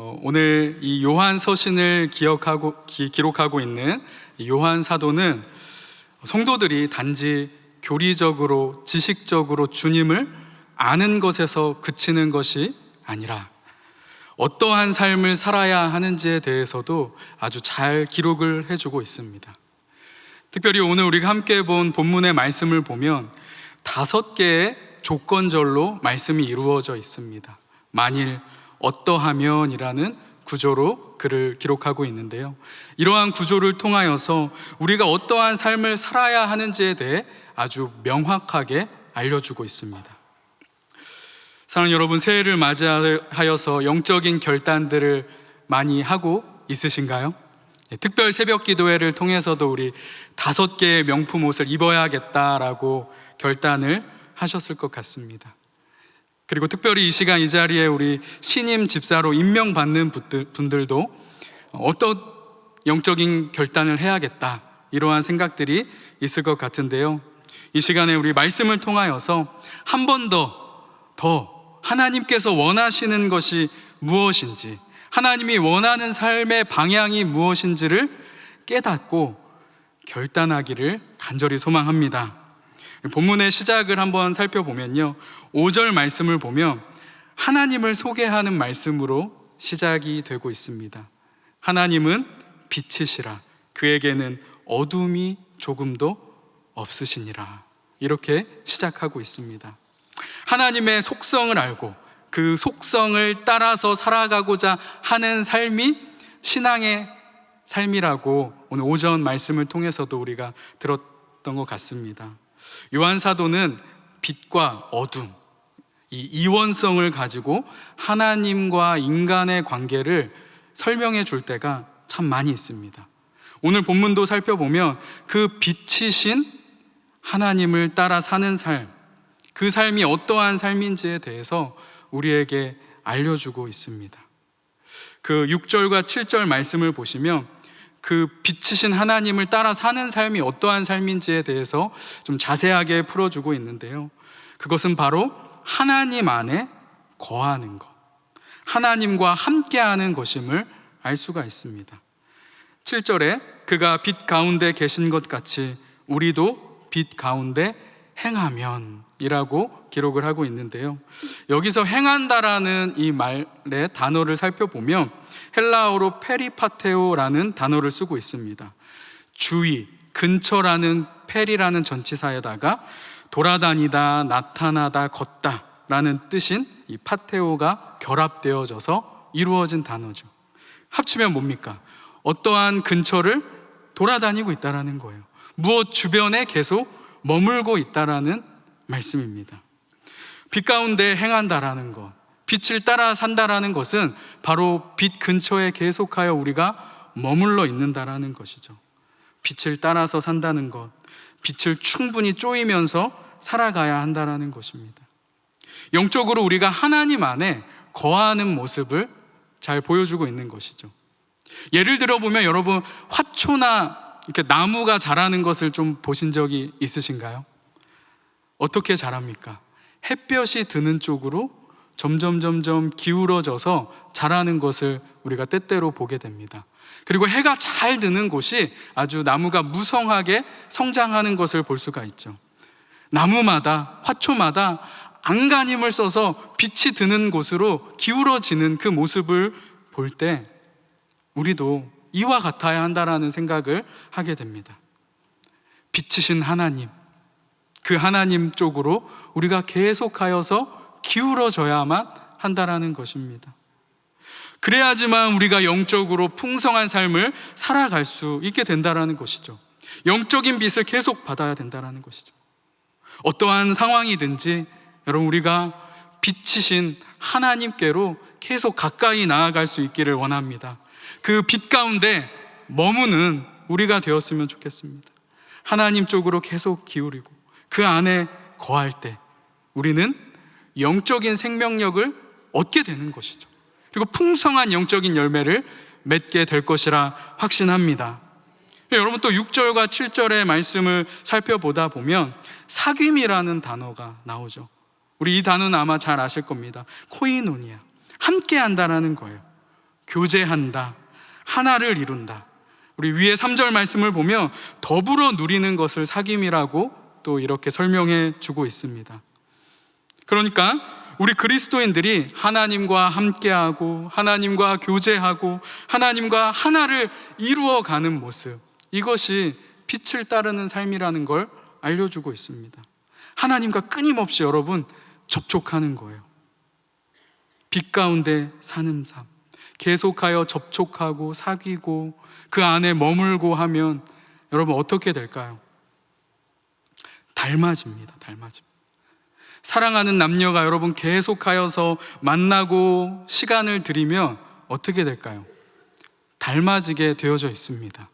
오늘 이 요한 서신을 기록하고 있는 요한 사도는 성도들이 단지 교리적으로 지식적으로 주님을 아는 것에서 그치는 것이 아니라 어떠한 삶을 살아야 하는지에 대해서도 아주 잘 기록을 해주고 있습니다. 특별히 오늘 우리가 함께 본 본문의 말씀을 보면 5개의 조건절로 말씀이 이루어져 있습니다. 만일, 어떠하면 이라는 구조로 글을 기록하고 있는데요, 이러한 구조를 통하여서 우리가 어떠한 삶을 살아야 하는지에 대해 아주 명확하게 알려주고 있습니다. 사랑하는 여러분, 새해를 맞이하여서 영적인 결단들을 많이 하고 있으신가요? 특별 새벽 기도회를 통해서도 우리 5개의 명품 옷을 입어야겠다라고 결단을 하셨을 것 같습니다. 그리고 특별히 이 시간 이 자리에 우리 신임 집사로 임명받는 분들도 어떤 영적인 결단을 해야겠다, 이러한 생각들이 있을 것 같은데요, 이 시간에 우리 말씀을 통하여서 한 번 더 하나님께서 원하시는 것이 무엇인지, 하나님이 원하는 삶의 방향이 무엇인지를 깨닫고 결단하기를 간절히 소망합니다. 본문의 시작을 한번 살펴보면요, 5절 말씀을 보면 하나님을 소개하는 말씀으로 시작이 되고 있습니다. 하나님은 빛이시라, 그에게는 어둠이 조금도 없으시니라, 이렇게 시작하고 있습니다. 하나님의 속성을 알고 그 속성을 따라서 살아가고자 하는 삶이 신앙의 삶이라고 오늘 오전 말씀을 통해서도 우리가 들었던 것 같습니다. 요한 사도는 빛과 어둠, 이 이원성을 가지고 하나님과 인간의 관계를 설명해 줄 때가 참 많이 있습니다. 오늘 본문도 살펴보면 그 빛이신 하나님을 따라 사는 삶, 그 삶이 어떠한 삶인지에 대해서 우리에게 알려주고 있습니다. 그 6절과 7절 말씀을 보시면 그 빛이신 하나님을 따라 사는 삶이 어떠한 삶인지에 대해서 좀 자세하게 풀어주고 있는데요, 그것은 바로 하나님 안에 거하는 것, 하나님과 함께하는 것임을 알 수가 있습니다. 7절에 그가 빛 가운데 계신 것 같이 우리도 빛 가운데 행하면 이라고 기록을 하고 있는데요, 여기서 행한다라는 이 말의 단어를 살펴보면 헬라어로 페리파테오라는 단어를 쓰고 있습니다. 주위, 근처라는 페리라는 전치사에다가 돌아다니다, 나타나다, 걷다 라는 뜻인 이 파테오가 결합되어져서 이루어진 단어죠. 합치면 뭡니까? 어떠한 근처를 돌아다니고 있다라는 거예요. 무엇 주변에 계속 머물고 있다라는 말씀입니다. 빛 가운데 행한다라는 것, 빛을 따라 산다라는 것은 바로 빛 근처에 계속하여 우리가 머물러 있는다라는 것이죠. 빛을 따라서 산다는 것, 빛을 충분히 쪼이면서 살아가야 한다라는 것입니다. 영적으로 우리가 하나님 안에 거하는 모습을 잘 보여주고 있는 것이죠. 예를 들어 보면 여러분, 화초나 이렇게 나무가 자라는 것을 좀 보신 적이 있으신가요? 어떻게 자랍니까? 햇볕이 드는 쪽으로 점점 기울어져서 자라는 것을 우리가 때때로 보게 됩니다. 그리고 해가 잘 드는 곳이 아주 나무가 무성하게 성장하는 것을 볼 수가 있죠. 나무마다, 화초마다 안간힘을 써서 빛이 드는 곳으로 기울어지는 그 모습을 볼 때 우리도 이와 같아야 한다라는 생각을 하게 됩니다. 빛이신 하나님, 그 하나님 쪽으로 우리가 계속하여서 기울어져야만 한다라는 것입니다. 그래야지만 우리가 영적으로 풍성한 삶을 살아갈 수 있게 된다라는 것이죠. 영적인 빛을 계속 받아야 된다라는 것이죠. 어떠한 상황이든지 여러분, 우리가 빛이신 하나님께로 계속 가까이 나아갈 수 있기를 원합니다. 그 빛 가운데 머무는 우리가 되었으면 좋겠습니다. 하나님 쪽으로 계속 기울이고 그 안에 거할 때 우리는 영적인 생명력을 얻게 되는 것이죠. 그리고 풍성한 영적인 열매를 맺게 될 것이라 확신합니다. 여러분, 또 6절과 7절의 말씀을 살펴보다 보면 사귐이라는 단어가 나오죠. 우리 이 단어는 아마 잘 아실 겁니다. 코이노니아, 함께 한다라는 거예요. 교제한다, 하나를 이룬다. 우리 위에 3절 말씀을 보면 더불어 누리는 것을 사귐이라고 또 이렇게 설명해 주고 있습니다. 그러니까 우리 그리스도인들이 하나님과 함께하고 하나님과 교제하고 하나님과 하나를 이루어가는 모습, 이것이 빛을 따르는 삶이라는 걸 알려주고 있습니다. 하나님과 끊임없이 여러분 접촉하는 거예요. 빛 가운데 사는 삶, 계속하여 접촉하고 사귀고 그 안에 머물고 하면 여러분 어떻게 될까요? 닮아집니다. 사랑하는 남녀가 여러분 계속하여서 만나고 시간을 들이면 어떻게 될까요? 닮아지게 되어져 있습니다.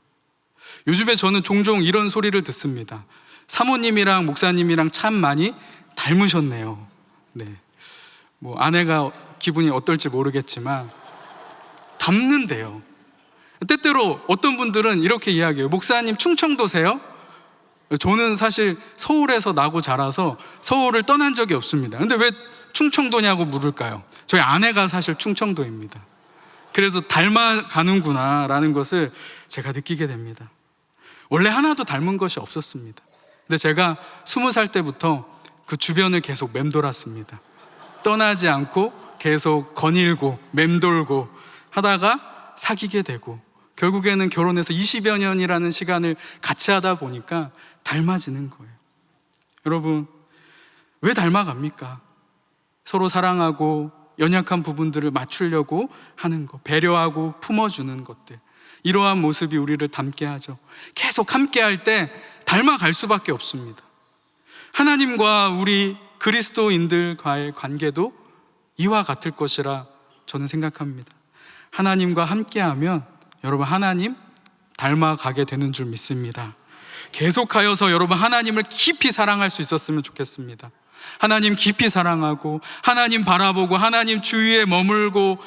요즘에 저는 종종 이런 소리를 듣습니다. 사모님이랑 목사님이랑 참 많이 닮으셨네요. 네. 아내가 기분이 어떨지 모르겠지만 닮는데요. 때때로 어떤 분들은 이렇게 이야기해요. 목사님 충청도세요? 저는 사실 서울에서 나고 자라서 서울을 떠난 적이 없습니다. 근데 왜 충청도냐고 물을까요? 저희 아내가 사실 충청도입니다. 그래서 닮아가는구나 라는 것을 제가 느끼게 됩니다. 원래 하나도 닮은 것이 없었습니다. 근데 제가 20살 때부터 그 주변을 계속 맴돌았습니다. 떠나지 않고 계속 거닐고 맴돌고 하다가 사귀게 되고 결국에는 결혼해서 20여 년이라는 시간을 같이 하다 보니까 닮아지는 거예요. 여러분, 왜 닮아갑니까? 서로 사랑하고 연약한 부분들을 맞추려고 하는 것, 배려하고 품어주는 것들, 이러한 모습이 우리를 닮게 하죠. 계속 함께 할 때 닮아갈 수밖에 없습니다. 하나님과 우리 그리스도인들과의 관계도 이와 같을 것이라 저는 생각합니다. 하나님과 함께하면 여러분 하나님 닮아가게 되는 줄 믿습니다. 계속하여서 여러분 하나님을 깊이 사랑할 수 있었으면 좋겠습니다. 하나님 깊이 사랑하고 하나님 바라보고 하나님 주위에 머물고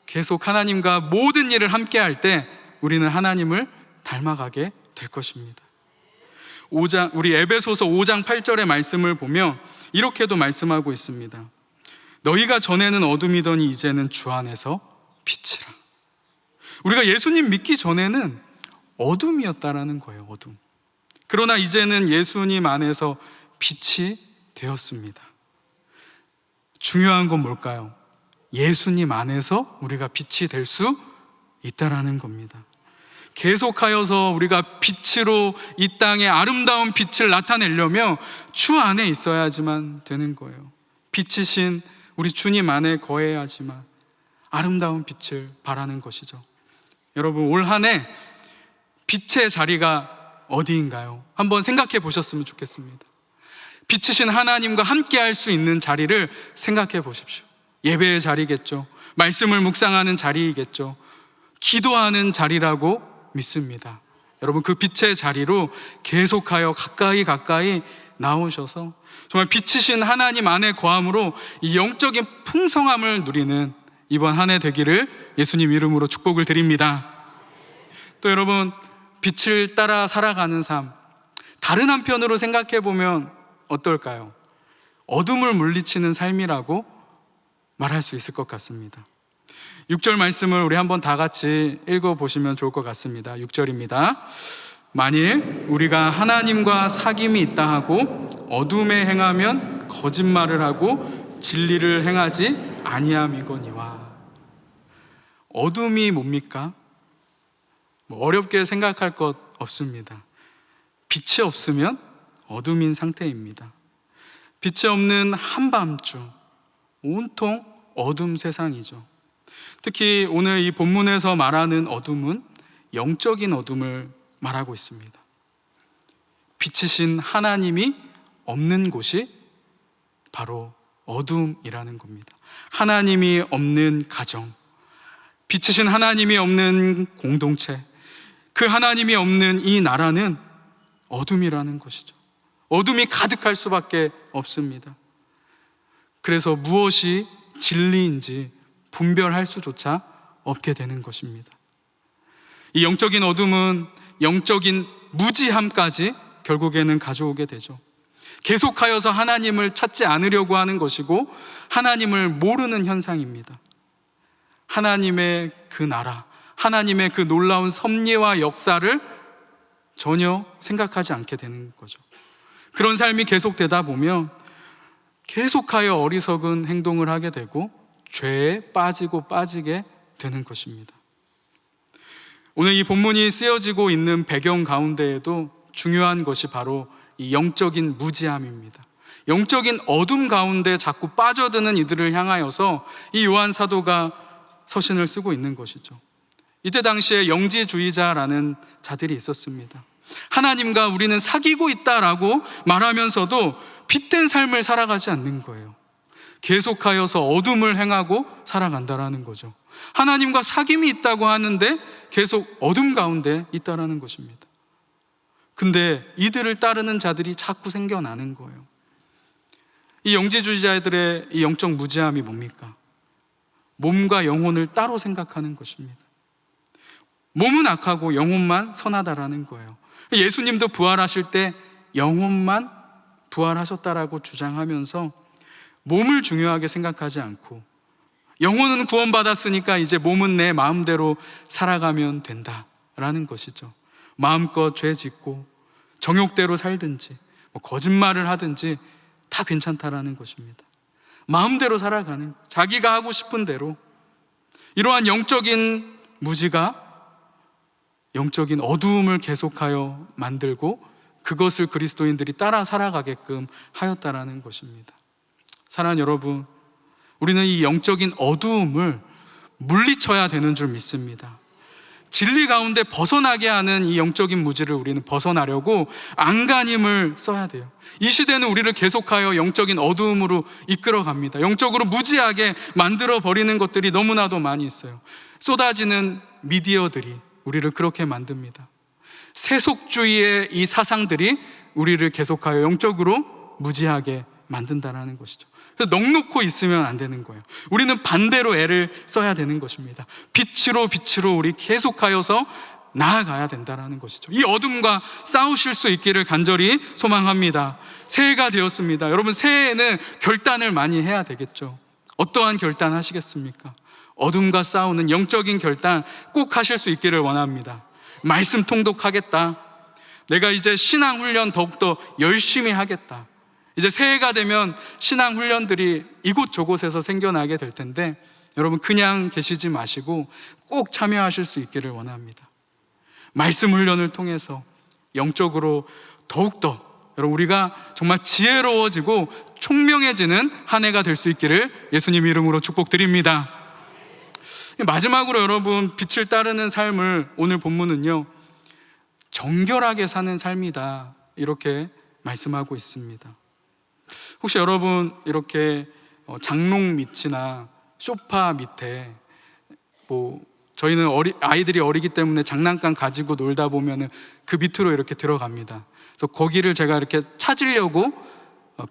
계속 하나님과 모든 일을 함께 할 때 우리는 하나님을 닮아가게 될 것입니다. 우리 에베소서 5장 8절의 말씀을 보면 이렇게도 말씀하고 있습니다. 너희가 전에는 어둠이더니 이제는 주 안에서 빛이라. 우리가 예수님 믿기 전에는 어둠이었다라는 거예요. 어둠. 그러나 이제는 예수님 안에서 빛이 되었습니다. 중요한 건 뭘까요? 예수님 안에서 우리가 빛이 될 수 있다라는 겁니다. 계속하여서 우리가 빛으로 이 땅에 아름다운 빛을 나타내려면 주 안에 있어야지만 되는 거예요. 빛이신 우리 주님 안에 거해야지만 아름다운 빛을 바라는 것이죠. 여러분, 올 한 해 빛의 자리가 어디인가요? 한번 생각해 보셨으면 좋겠습니다. 빛이신 하나님과 함께 할 수 있는 자리를 생각해 보십시오. 예배의 자리겠죠. 말씀을 묵상하는 자리이겠죠. 기도하는 자리라고 믿습니다. 여러분, 그 빛의 자리로 계속하여 가까이 나오셔서 정말 빛이신 하나님 안에 거함으로 이 영적인 풍성함을 누리는 이번 한 해 되기를 예수님 이름으로 축복을 드립니다. 또 여러분, 빛을 따라 살아가는 삶, 다른 한편으로 생각해 보면 어떨까요? 어둠을 물리치는 삶이라고 말할 수 있을 것 같습니다. 6절 말씀을 우리 한번 다 같이 읽어보시면 좋을 것 같습니다. 6절입니다. 만일 우리가 하나님과 사귐이 있다 하고 어둠에 행하면 거짓말을 하고 진리를 행하지 아니함이거니와. 어둠이 뭡니까? 어렵게 생각할 것 없습니다. 빛이 없으면 어둠인 상태입니다. 빛이 없는 한밤중 온통 어둠 세상이죠. 특히 오늘 이 본문에서 말하는 어둠은 영적인 어둠을 말하고 있습니다. 빛이신 하나님이 없는 곳이 바로 어둠이라는 겁니다. 하나님이 없는 가정, 빛이신 하나님이 없는 공동체, 그 하나님이 없는 이 나라는 어둠이라는 것이죠. 어둠이 가득할 수밖에 없습니다. 그래서 무엇이 진리인지 분별할 수조차 없게 되는 것입니다. 이 영적인 어둠은 영적인 무지함까지 결국에는 가져오게 되죠. 계속하여서 하나님을 찾지 않으려고 하는 것이고 하나님을 모르는 현상입니다. 하나님의 그 나라, 하나님의 그 놀라운 섭리와 역사를 전혀 생각하지 않게 되는 거죠. 그런 삶이 계속되다 보면 계속하여 어리석은 행동을 하게 되고 죄에 빠지게 되는 것입니다. 오늘 이 본문이 쓰여지고 있는 배경 가운데에도 중요한 것이 바로 이 영적인 무지함입니다. 영적인 어둠 가운데 자꾸 빠져드는 이들을 향하여서 이 요한 사도가 서신을 쓰고 있는 것이죠. 이때 당시에 영지주의자라는 자들이 있었습니다. 하나님과 우리는 사귀고 있다라고 말하면서도 빛된 삶을 살아가지 않는 거예요. 계속하여서 어둠을 행하고 살아간다라는 거죠. 하나님과 사귐이 있다고 하는데 계속 어둠 가운데 있다라는 것입니다. 근데 이들을 따르는 자들이 자꾸 생겨나는 거예요. 이 영지주의자들의 이 영적 무지함이 뭡니까? 몸과 영혼을 따로 생각하는 것입니다. 몸은 악하고 영혼만 선하다라는 거예요. 예수님도 부활하실 때 영혼만 부활하셨다라고 주장하면서 몸을 중요하게 생각하지 않고, 영혼은 구원받았으니까 이제 몸은 내 마음대로 살아가면 된다라는 것이죠. 마음껏 죄 짓고 정욕대로 살든지 거짓말을 하든지 다 괜찮다라는 것입니다. 마음대로 살아가는, 자기가 하고 싶은 대로. 이러한 영적인 무지가 영적인 어두움을 계속하여 만들고 그것을 그리스도인들이 따라 살아가게끔 하였다라는 것입니다. 사랑하는 여러분, 우리는 이 영적인 어두움을 물리쳐야 되는 줄 믿습니다. 진리 가운데 벗어나게 하는 이 영적인 무지를 우리는 벗어나려고 안간힘을 써야 돼요. 이 시대는 우리를 계속하여 영적인 어두움으로 이끌어갑니다. 영적으로 무지하게 만들어버리는 것들이 너무나도 많이 있어요. 쏟아지는 미디어들이 우리를 그렇게 만듭니다. 세속주의의 이 사상들이 우리를 계속하여 영적으로 무지하게 만든다는 것이죠. 그래서 넋놓고 있으면 안 되는 거예요. 우리는 반대로 애를 써야 되는 것입니다. 빛으로 우리 계속하여서 나아가야 된다는 것이죠. 이 어둠과 싸우실 수 있기를 간절히 소망합니다. 새해가 되었습니다. 여러분, 새해에는 결단을 많이 해야 되겠죠. 어떠한 결단 하시겠습니까? 어둠과 싸우는 영적인 결단 꼭 하실 수 있기를 원합니다. 말씀 통독하겠다. 내가 이제 신앙 훈련 더욱더 열심히 하겠다. 이제 새해가 되면 신앙 훈련들이 이곳저곳에서 생겨나게 될 텐데, 여러분 그냥 계시지 마시고 꼭 참여하실 수 있기를 원합니다. 말씀 훈련을 통해서 영적으로 더욱더 여러분 우리가 정말 지혜로워지고 총명해지는 한 해가 될 수 있기를 예수님 이름으로 축복드립니다. 마지막으로 여러분, 빛을 따르는 삶을 오늘 본문은요, 정결하게 사는 삶이다 이렇게 말씀하고 있습니다. 혹시 여러분 이렇게 장롱 밑이나 소파 밑에, 저희는 아이들이 어리기 때문에 장난감 가지고 놀다 보면은 그 밑으로 이렇게 들어갑니다. 그래서 거기를 제가 이렇게 찾으려고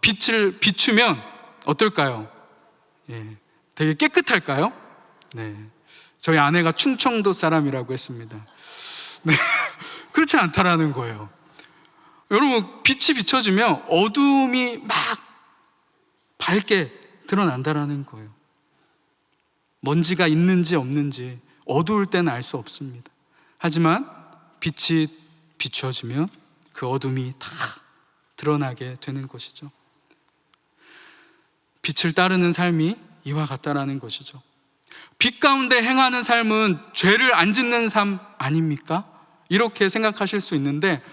빛을 비추면 어떨까요? 예, 되게 깨끗할까요? 네, 저희 아내가 충청도 사람이라고 했습니다. 네, 그렇지 않다라는 거예요. 여러분, 빛이 비춰지면 어둠이 막 밝게 드러난다라는 거예요. 먼지가 있는지 없는지 어두울 때는 알 수 없습니다. 하지만 빛이 비춰지면 그 어둠이 다 드러나게 되는 것이죠. 빛을 따르는 삶이 이와 같다라는 것이죠. 빛 가운데 행하는 삶은 죄를 안 짓는 삶 아닙니까? 이렇게 생각하실 수 있는데,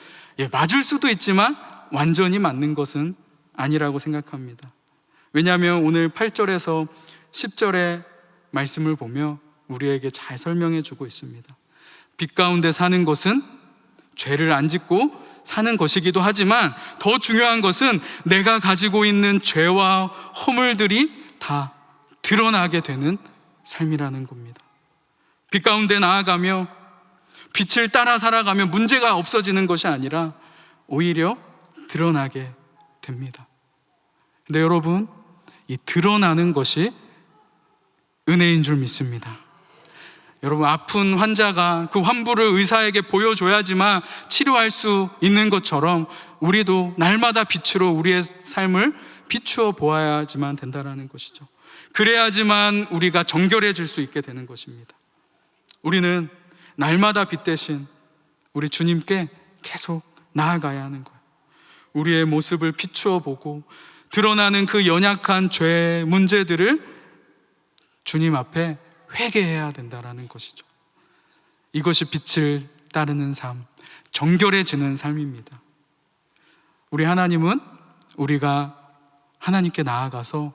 맞을 수도 있지만 완전히 맞는 것은 아니라고 생각합니다. 왜냐하면 오늘 8절에서 10절의 말씀을 보며 우리에게 잘 설명해 주고 있습니다. 빛 가운데 사는 것은 죄를 안 짓고 사는 것이기도 하지만, 더 중요한 것은 내가 가지고 있는 죄와 허물들이 다 드러나게 되는 삶이라는 겁니다. 빛 가운데 나아가며 빛을 따라 살아가면 문제가 없어지는 것이 아니라 오히려 드러나게 됩니다. 근데 여러분, 이 드러나는 것이 은혜인 줄 믿습니다. 여러분, 아픈 환자가 그 환부를 의사에게 보여줘야지만 치료할 수 있는 것처럼 우리도 날마다 빛으로 우리의 삶을 비추어 보아야지만 된다라는 것이죠. 그래야지만 우리가 정결해질 수 있게 되는 것입니다. 우리는 날마다 빛 대신 우리 주님께 계속 나아가야 하는 거예요. 우리의 모습을 비추어 보고 드러나는 그 연약한 죄 문제들을 주님 앞에 회개해야 된다라는 것이죠. 이것이 빛을 따르는 삶, 정결해지는 삶입니다. 우리 하나님은 우리가 하나님께 나아가서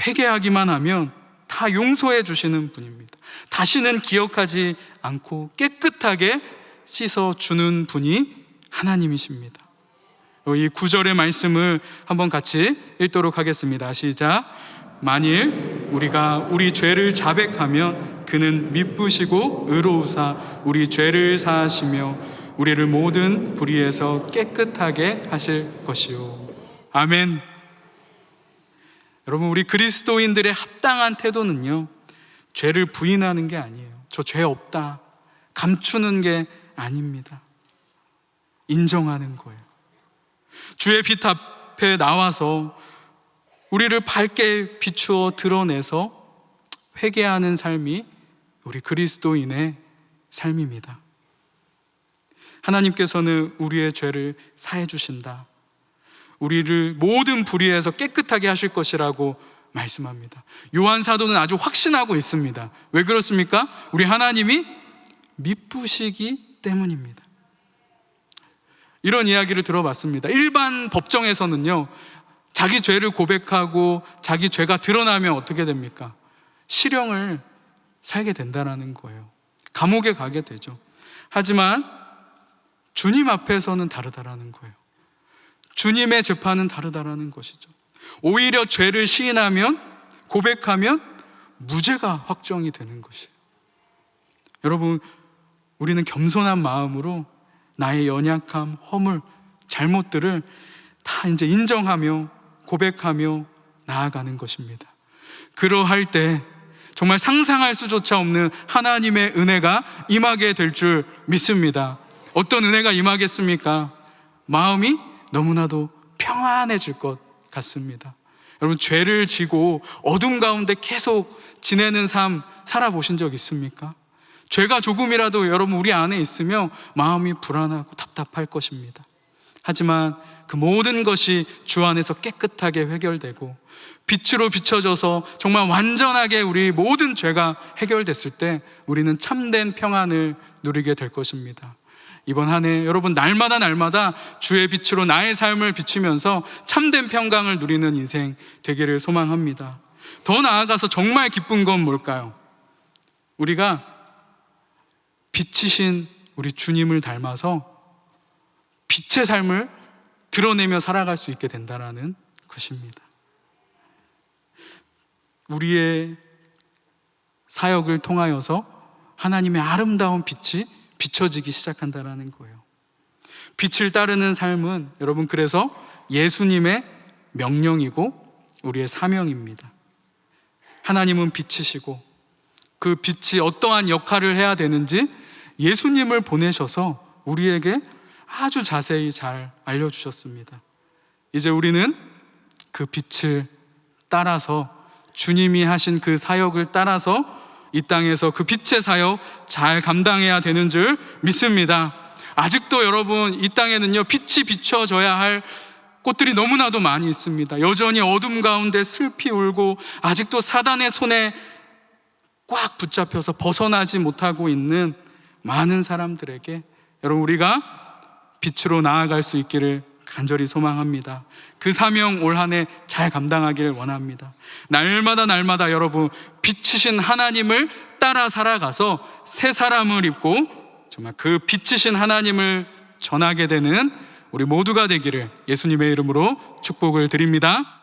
회개하기만 하면 다 용서해 주시는 분입니다. 다시는 기억하지 않고 깨끗하게 씻어주는 분이 하나님이십니다. 이 9절의 말씀을 한번 같이 읽도록 하겠습니다. 시작. 만일 우리가 우리 죄를 자백하면 그는 미쁘시고 의로우사 우리 죄를 사하시며 우리를 모든 불의에서 깨끗하게 하실 것이요. 아멘. 여러분, 우리 그리스도인들의 합당한 태도는요, 죄를 부인하는 게 아니에요. 저 죄 없다, 감추는 게 아닙니다. 인정하는 거예요. 주의 빛 앞에 나와서 우리를 밝게 비추어 드러내서 회개하는 삶이 우리 그리스도인의 삶입니다. 하나님께서는 우리의 죄를 사해 주신다, 우리를 모든 불의에서 깨끗하게 하실 것이라고 말씀합니다. 요한 사도는 아주 확신하고 있습니다. 왜 그렇습니까? 우리 하나님이 미쁘시기 때문입니다. 이런 이야기를 들어봤습니다. 일반 법정에서는요, 자기 죄를 고백하고 자기 죄가 드러나면 어떻게 됩니까? 실형을 살게 된다는 거예요. 감옥에 가게 되죠. 하지만 주님 앞에서는 다르다라는 거예요. 주님의 재판은 다르다라는 것이죠. 오히려 죄를 시인하면, 고백하면 무죄가 확정이 되는 것이에요. 여러분, 우리는 겸손한 마음으로 나의 연약함, 허물, 잘못들을 다 이제 인정하며 고백하며 나아가는 것입니다. 그러할 때 정말 상상할 수조차 없는 하나님의 은혜가 임하게 될 줄 믿습니다. 어떤 은혜가 임하겠습니까? 마음이 너무나도 평안해질 것 같습니다. 여러분, 죄를 지고 어둠 가운데 계속 지내는 삶 살아보신 적 있습니까? 죄가 조금이라도 여러분 우리 안에 있으면 마음이 불안하고 답답할 것입니다. 하지만 그 모든 것이 주 안에서 깨끗하게 해결되고 빛으로 비춰져서 정말 완전하게 우리 모든 죄가 해결됐을 때 우리는 참된 평안을 누리게 될 것입니다. 이번 한 해 여러분 날마다 주의 빛으로 나의 삶을 비추면서 참된 평강을 누리는 인생 되기를 소망합니다. 더 나아가서 정말 기쁜 건 뭘까요? 우리가 빛이신 우리 주님을 닮아서 빛의 삶을 드러내며 살아갈 수 있게 된다는 것입니다. 우리의 사역을 통하여서 하나님의 아름다운 빛이 비춰지기 시작한다는 거예요. 빛을 따르는 삶은 여러분 그래서 예수님의 명령이고 우리의 사명입니다. 하나님은 빛이시고 그 빛이 어떠한 역할을 해야 되는지 예수님을 보내셔서 우리에게 아주 자세히 잘 알려주셨습니다. 이제 우리는 그 빛을 따라서 주님이 하신 그 사역을 따라서 이 땅에서 그 빛의 사역 잘 감당해야 되는 줄 믿습니다. 아직도 여러분 이 땅에는요, 빛이 비춰져야 할 꽃들이 너무나도 많이 있습니다. 여전히 어둠 가운데 슬피 울고 아직도 사단의 손에 꽉 붙잡혀서 벗어나지 못하고 있는 많은 사람들에게 여러분 우리가 빛으로 나아갈 수 있기를 간절히 소망합니다. 그 사명 올 한 해 잘 감당하길 원합니다. 날마다 여러분 빛이신 하나님을 따라 살아가서 새 사람을 입고 정말 그 빛이신 하나님을 전하게 되는 우리 모두가 되기를 예수님의 이름으로 축복을 드립니다.